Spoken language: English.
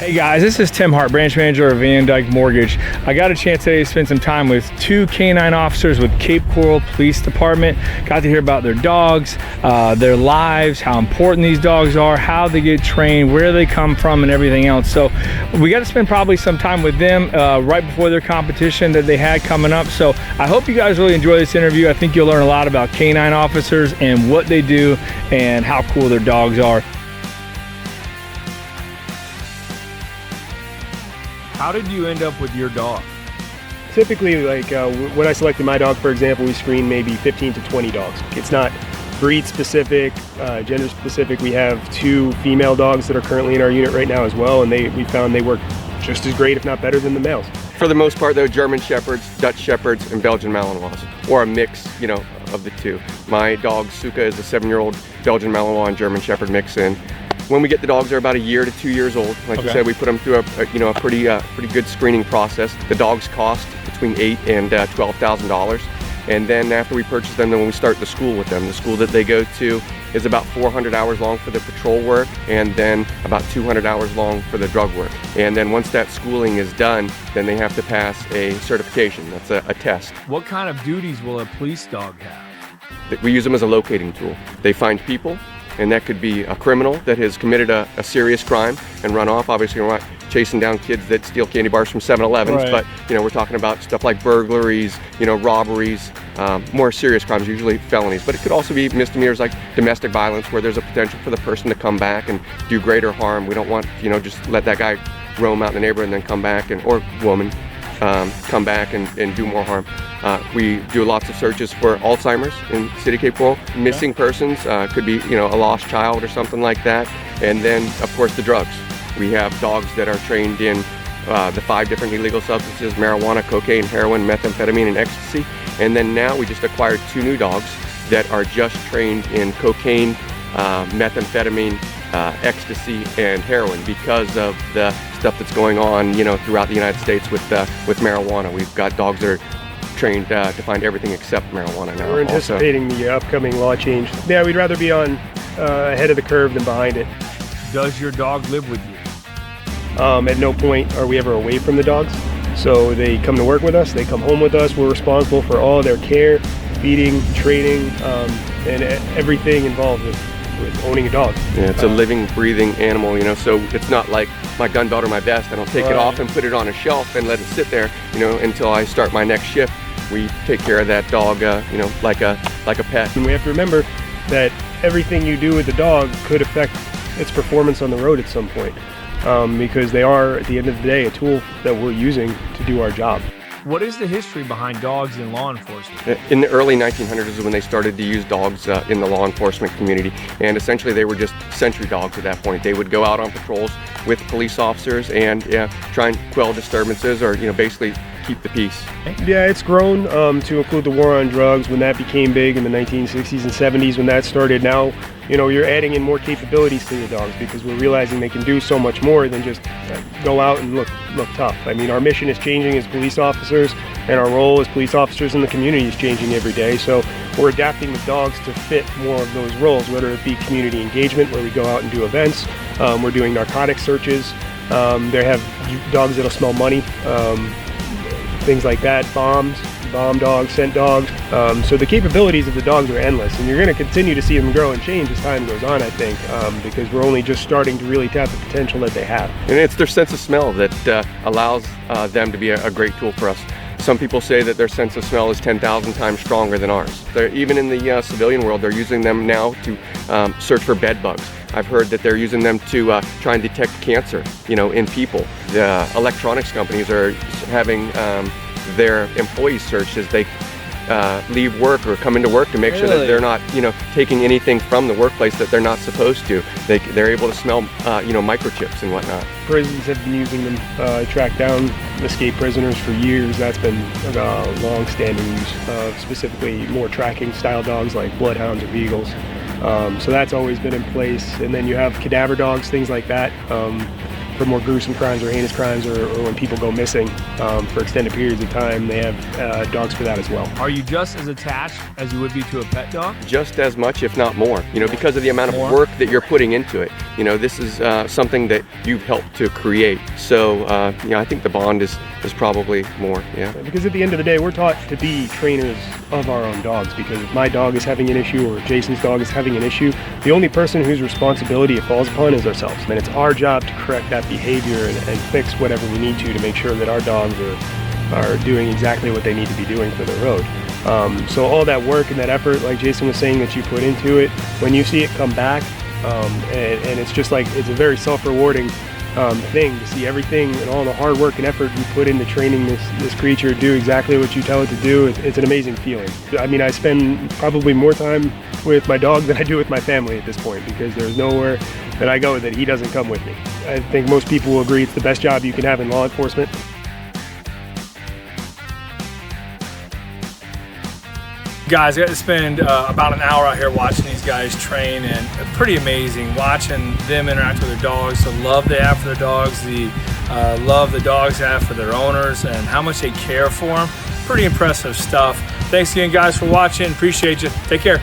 Hey guys, this is Tim Hart, branch manager of Van Dyke Mortgage. I got a chance today to spend some time with two K-9 officers with Cape Coral Police Department. Got to hear about their dogs, their lives, how important these dogs are, how they get trained, where they come from, and everything else. So we got to spend probably some time with them right before their competition that they had coming up. So I hope you guys really enjoy this interview. I think you'll learn a lot about K-9 officers and what they do and how cool their dogs are. How did you end up with your dog? Typically, like when I selected my dog, for example, we screen maybe 15 to 20 dogs. It's not breed specific, gender specific. We have two female dogs that are currently in our unit right now as well, and we found they work just as great, if not better, than the males. For the most part, though, German Shepherds, Dutch Shepherds, and Belgian Malinois, or a mix, of the two. My dog Suka is a 7-year-old Belgian Malinois and German Shepherd mix in. When we get the dogs, they're about 1 year to 2 years old. Like you said, we put them through a pretty good screening process. The dogs cost between $8,000 and $12,000. And then after we purchase them, then when we start the school with them, the school that they go to is about 400 hours long for the patrol work, and then about 200 hours long for the drug work. And then once that schooling is done, then they have to pass a certification. That's a test. What kind of duties will a police dog have? We use them as a locating tool. They find people, and that could be a criminal that has committed a serious crime and run off. Obviously, we're not chasing down kids that steal candy bars from 7-Elevens, but we're talking about stuff like burglaries, robberies, more serious crimes, usually felonies. But it could also be misdemeanors like domestic violence, where there's a potential for the person to come back and do greater harm. We don't want, just let that guy roam out in the neighborhood and then come back, or woman, come back and do more harm. We do lots of searches for Alzheimer's in City of Cape Coral. Missing persons, could be a lost child or something like that. And then, of course, the drugs. We have dogs that are trained in the 5 different illegal substances: marijuana, cocaine, heroin, methamphetamine, and ecstasy. And then now we just acquired 2 new dogs that are just trained in cocaine, methamphetamine, ecstasy, and heroin, because of the stuff that's going on, throughout the United States with marijuana. We've got dogs that are trained to find everything except marijuana now. We're anticipating the upcoming law change. Yeah, we'd rather be on ahead of the curve than behind it. Does your dog live with you? At no point are we ever away from the dogs. So they come to work with us, they come home with us. We're responsible for all their care, feeding, training, and everything involved with owning a dog. Yeah, it's a living, breathing animal, so it's not like my gun belt or my vest. I don't take it off and put it on a shelf and let it sit there, until I start my next shift. We take care of that dog, like a pet. And we have to remember that everything you do with the dog could affect its performance on the road at some point, because they are, at the end of the day, a tool that we're using to do our job. What is the history behind dogs in law enforcement? In the early 1900s is when they started to use dogs in the law enforcement community, and essentially they were just sentry dogs at that point. They would go out on patrols with police officers and try and quell disturbances, or basically keep the peace. Yeah, it's grown to include the war on drugs when that became big in the 1960s and 70s. When that started, now you're adding in more capabilities to the dogs, because we're realizing they can do so much more than just go out and look tough. I mean, our mission is changing as police officers, and our role as police officers in the community is changing every day. So we're adapting the dogs to fit more of those roles, whether it be community engagement, where we go out and do events. We're doing narcotic searches. They have dogs that'll smell money, things like that, bomb dogs, scent dogs. So the capabilities of the dogs are endless, and you're going to continue to see them grow and change as time goes on, I think, because we're only just starting to really tap the potential that they have. And it's their sense of smell that allows them to be a great tool for us. Some people say that their sense of smell is 10,000 times stronger than ours. Even in the civilian world, they're using them now to search for bed bugs. I've heard that they're using them to try and detect cancer, in people. The electronics companies are having their employees searched as they leave work or come into work, to make sure that they're not, taking anything from the workplace that they're not supposed to. They're able to smell, microchips and whatnot. Prisons have been using them to track down escaped prisoners for years. That's been a long-standing use, specifically more tracking style dogs like bloodhounds or beagles. So that's always been in place. And then you have cadaver dogs, things like that. for more gruesome crimes or heinous crimes, or when people go missing for extended periods of time. They have dogs for that as well. Are you just as attached as you would be to a pet dog? Just as much, if not more, you know, because of the amount of work that you're putting into it. You know, this is something that you've helped to create. So, you know, I think the bond is probably more, yeah. Because at the end of the day, we're taught to be trainers of our own dogs, because if my dog is having an issue or Jason's dog is having an issue, the only person whose responsibility it falls upon is ourselves. And it's our job to correct that behavior and fix whatever we need to make sure that our dogs are doing exactly what they need to be doing for the road. So all that work and that effort, like Jason was saying, that you put into it, when you see it come back, and it's just like, it's a very self-rewarding thing to see everything and all the hard work and effort you put into training this creature do exactly what you tell it to do. It's an amazing feeling. I mean, I spend probably more time with my dog than I do with my family at this point, because there's nowhere that I go that he doesn't come with me. I think most people will agree it's the best job you can have in law enforcement. Guys, I got to spend about an hour out here watching these guys train, and pretty amazing watching them interact with their dogs, the love they have for their dogs, the love the dogs have for their owners, and how much they care for them. Pretty impressive stuff. Thanks again, guys, for watching. Appreciate you. Take care.